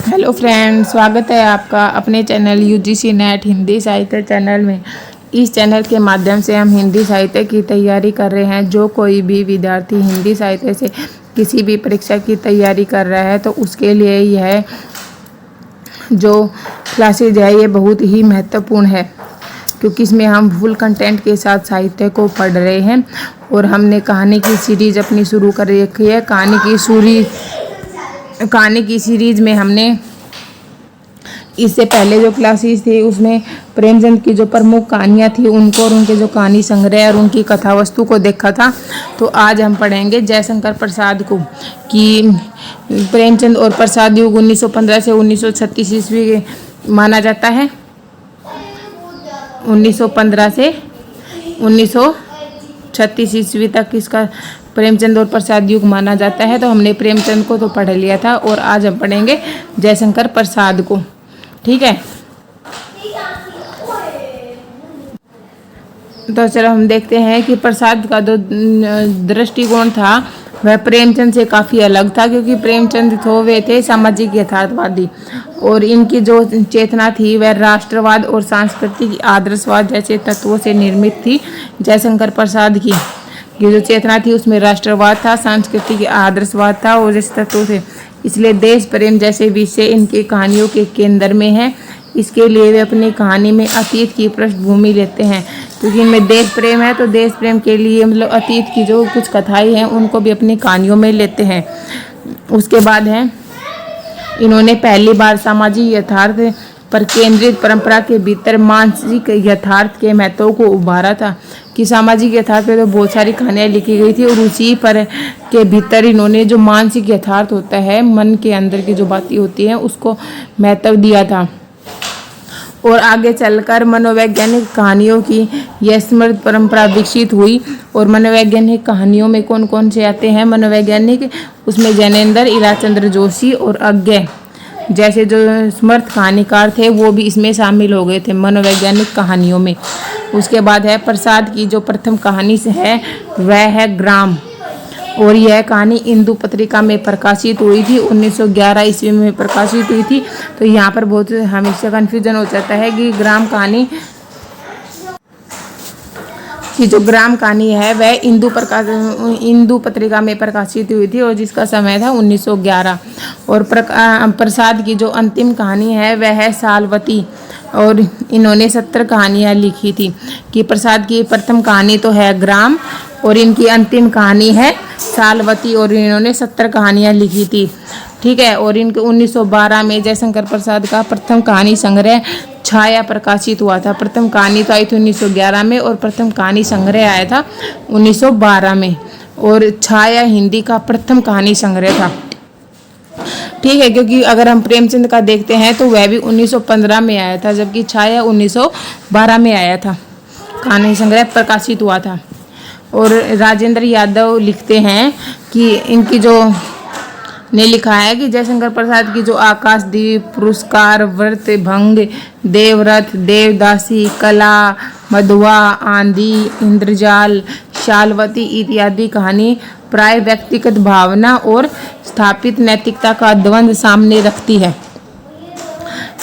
Hello friends, स्वागत है आपका अपने चैनल यूजीसी नेट हिंदी साहित्य चैनल में। इस चैनल के माध्यम से हम हिंदी साहित्य की तैयारी कर रहे हैं। जो कोई भी विद्यार्थी हिंदी साहित्य से किसी भी परीक्षा की तैयारी कर रहा है तो उसके लिए यह जो क्लासेज है ये बहुत ही महत्वपूर्ण है, क्योंकि इसमें हम फुल कंटेंट के साथ साहित्य को पढ़ रहे हैं। और हमने कहानी की सीरीज अपनी शुरू कर रखी है। कहानी की सीरीज में हमने इससे पहले जो क्लासेस थी उसमें प्रेमचंद की जो प्रमुख कहानियाँ थी उनको और उनके जो कहानी संग्रह और उनकी कथा वस्तु को देखा था। तो आज हम पढ़ेंगे जयशंकर प्रसाद को, कि प्रेमचंद और प्रसाद युग 1915 से 1936 ईस्वी माना जाता है। 1915 से 1936 ईस्वी तक इसका प्रेमचंद और प्रसाद युग माना जाता है। तो हमने प्रेमचंद को तो पढ़ लिया था और आज हम पढ़ेंगे जयशंकर प्रसाद को। ठीक है, तो चलो हम देखते हैं कि प्रसाद का जो दृष्टिकोण था वह प्रेमचंद से काफ़ी अलग था, क्योंकि प्रेमचंद वे थे सामाजिक यथार्थवादी और इनकी जो चेतना थी वह राष्ट्रवाद और सांस्कृतिक आदर्शवाद जैसे तत्वों से निर्मित थी। जयशंकर प्रसाद की ये जो चेतना थी उसमें राष्ट्रवाद था, सांस्कृतिक आदर्शवाद था और जैसे तत्वों से, इसलिए देश प्रेम जैसे विषय इनकी कहानियों के केंद्र में है। इसके लिए वे अपनी कहानी में अतीत की पृष्ठभूमि लेते हैं, क्योंकि इनमें देश प्रेम है तो देश प्रेम के लिए मतलब अतीत की जो कुछ कथाएं हैं उनको भी अपनी कहानियों में लेते हैं। उसके बाद है इन्होंने पहली बार सामाजिक यथार्थ पर केंद्रित परंपरा के भीतर मानसिक यथार्थ के महत्व को उभारा था, कि सामाजिक यथार्थ पे तो बहुत सारी कहानियाँ लिखी गई थी और उसी पर के भीतर इन्होंने जो मानसिक यथार्थ होता है, मन के अंदर की जो बातें होती हैं उसको महत्व दिया था। और आगे चलकर मनोवैज्ञानिक कहानियों की यह समृद्ध परंपरा विकसित हुई। और मनोवैज्ञानिक कहानियों में कौन कौन से आते हैं मनोवैज्ञानिक, उसमें जैनेन्द्र, इलाचंद्र जोशी और अज्ञे जैसे जो समर्थ कहानीकार थे वो भी इसमें शामिल हो गए थे मनोवैज्ञानिक कहानियों में। उसके बाद है प्रसाद की जो प्रथम कहानी है वह है ग्राम, और यह कहानी इंदु पत्रिका में प्रकाशित हुई थी। 1911 ईस्वी में प्रकाशित हुई थी। तो यहाँ पर बहुत हमेशा कन्फ्यूजन हो जाता है कि जो ग्राम कहानी है वह इंदु पत्रिका में प्रकाशित हुई थी और जिसका समय था 1911। और प्रसाद की जो अंतिम कहानी है वह है सालवती, और इन्होंने 70 कहानियाँ लिखी थी। कि प्रसाद की प्रथम कहानी तो है ग्राम और इनकी अंतिम कहानी है सालवती, और इन्होंने 70 कहानियाँ लिखी थी। ठीक है, और इनके 1912 में जयशंकर प्रसाद का प्रथम कहानी संग्रह छाया प्रकाशित हुआ था। प्रथम कहानी तो आई थी 1911 में और प्रथम कहानी संग्रह आया था 1912 में, और छाया हिंदी का प्रथम कहानी संग्रह था। ठीक है, क्योंकि अगर हम प्रेमचंद का देखते हैं तो वह भी 1915 में आया था, जबकि छाया 1912 में आया था, कहानी संग्रह प्रकाशित हुआ था। और राजेंद्र यादव लिखते हैं कि इनकी जो ने लिखा है कि जयशंकर प्रसाद की जो आकाशदीप, पुरस्कार, व्रत भंग, देवरथ, देवदासी, कला, मधुआ, आंधी, इंद्रजाल, शालवती इत्यादि कहानी प्राय व्यक्तिगत भावना और स्थापित नैतिकता का द्वंद्व सामने रखती है।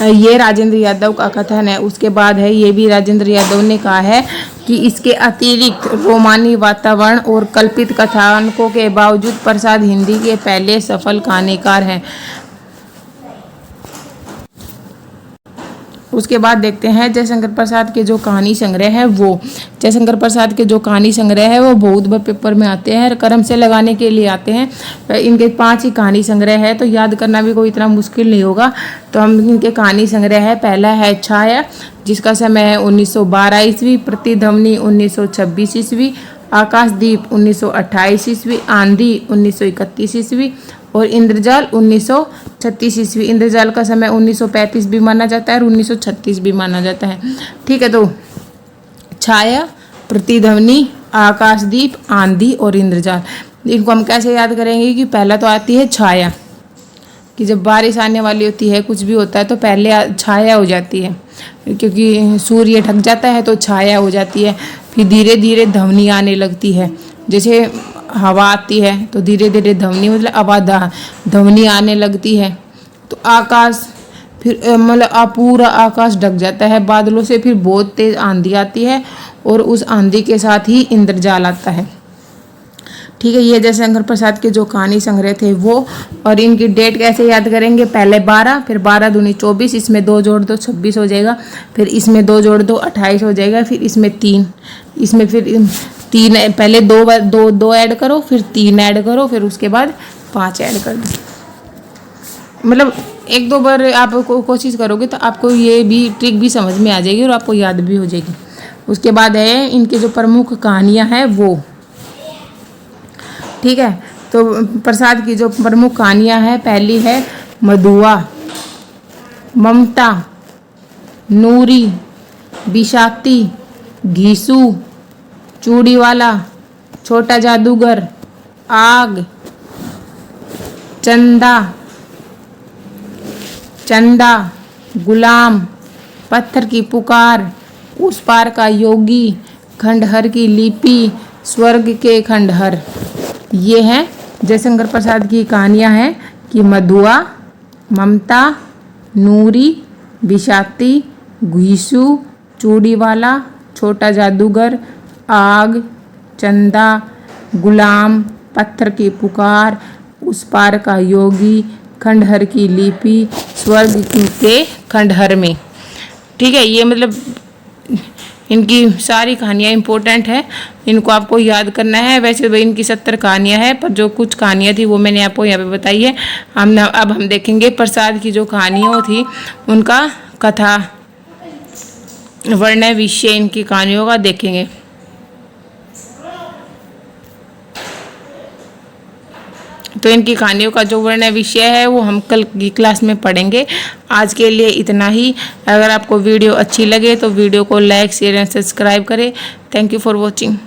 ये राजेंद्र यादव का कथन है। उसके बाद है ये भी राजेंद्र यादव ने कहा है कि इसके अतिरिक्त रोमानी वातावरण और कल्पित कथानकों के बावजूद प्रसाद हिंदी के पहले सफल कहानीकार हैं। उसके बाद देखते हैं जयशंकर प्रसाद के जो कहानी संग्रह है वो बहुत बार पेपर में आते हैं, क्रम से लगाने के लिए आते हैं। इनके 5 ही कहानी संग्रह है, तो याद करना भी कोई इतना मुश्किल नहीं होगा। तो हम इनके कहानी संग्रह है, पहला है छाया जिसका समय है 1912 ईस्वी, प्रतिध्वनि 1926 ईस्वी, आकाशदीप 1928 ईस्वी, आंधी 1931 ईस्वी और इंद्रजाल 1936 ईस्वी। इंद्रजाल का समय 1935 भी माना जाता है और 1936 भी माना जाता है। ठीक है, तो छाया, प्रतिध्वनि, आकाशदीप, आंधी और इंद्रजाल, इनको हम कैसे याद करेंगे कि पहला तो आती है छाया, कि जब बारिश आने वाली होती है, कुछ भी होता है तो पहले छाया हो जाती है, क्योंकि सूर्य ढक जाता है तो छाया हो जाती है। फिर धीरे धीरे ध्वनि आने लगती है, जैसे हवा आती है तो धीरे धीरे ध्वनि मतलब आवाज़ ध्वनि आने लगती है। तो आकाश फिर मतलब पूरा आकाश ढक जाता है बादलों से। फिर बहुत तेज आंधी आती है और उस आंधी के साथ ही इंद्रजाल आता है। ठीक है, ये जयशंकर प्रसाद के जो कहानी संग्रह थे वो। और इनकी डेट कैसे याद करेंगे, पहले 12, फिर 12 दूनी 24, इसमें 2 जोड़ दो 26 हो जाएगा, फिर इसमें 2 जोड़ दो 28 हो जाएगा, फिर इसमें 3, इसमें फिर 3 पहले 2 ऐड करो, फिर 3 ऐड करो, फिर उसके बाद 5 ऐड कर दो। मतलब 1-2 बार आप कोशिश करोगे तो आपको ये भी ट्रिक भी समझ में आ जाएगी और आपको याद भी हो जाएगी। उसके बाद है इनके जो प्रमुख कहानियाँ हैं वो। ठीक है, तो प्रसाद की जो प्रमुख कहानियाँ हैं, पहली है मधुआ, ममता, नूरी, बिशाती, घीसू, चूड़ीवाला, छोटा जादूगर, आग, चंदा, गुलाम, पत्थर की पुकार, उस पार का योगी, खंडहर की लिपि, स्वर्ग के खंडहर। ये हैं जयशंकर प्रसाद की कहानियाँ हैं कि मधुआ, ममता, नूरी, बिशाती, घीसू, चूड़ीवाला, छोटा जादूगर, आग, चंदा, गुलाम, पत्थर की पुकार, उस पार का योगी, खंडहर की लिपि, स्वर्ग के खंडहर में। ठीक है, ये मतलब इनकी सारी कहानियाँ इम्पोर्टेंट है, इनको आपको याद करना है। वैसे तो इनकी 70 कहानियाँ हैं, पर जो कुछ कहानियाँ थी वो मैंने आपको यहाँ पे बताई है। अब हम देखेंगे प्रसाद की जो कहानियाँ थी उनका कथा वर्णय विषय इनकी कहानियों का देखेंगे। तो इनकी कहानियों का जो वर्णय विषय है वो हम कल की क्लास में पढ़ेंगे। आज के लिए इतना ही। अगर आपको वीडियो अच्छी लगे तो वीडियो को लाइक, शेयर एंड सब्सक्राइब करें। Thank you for watching.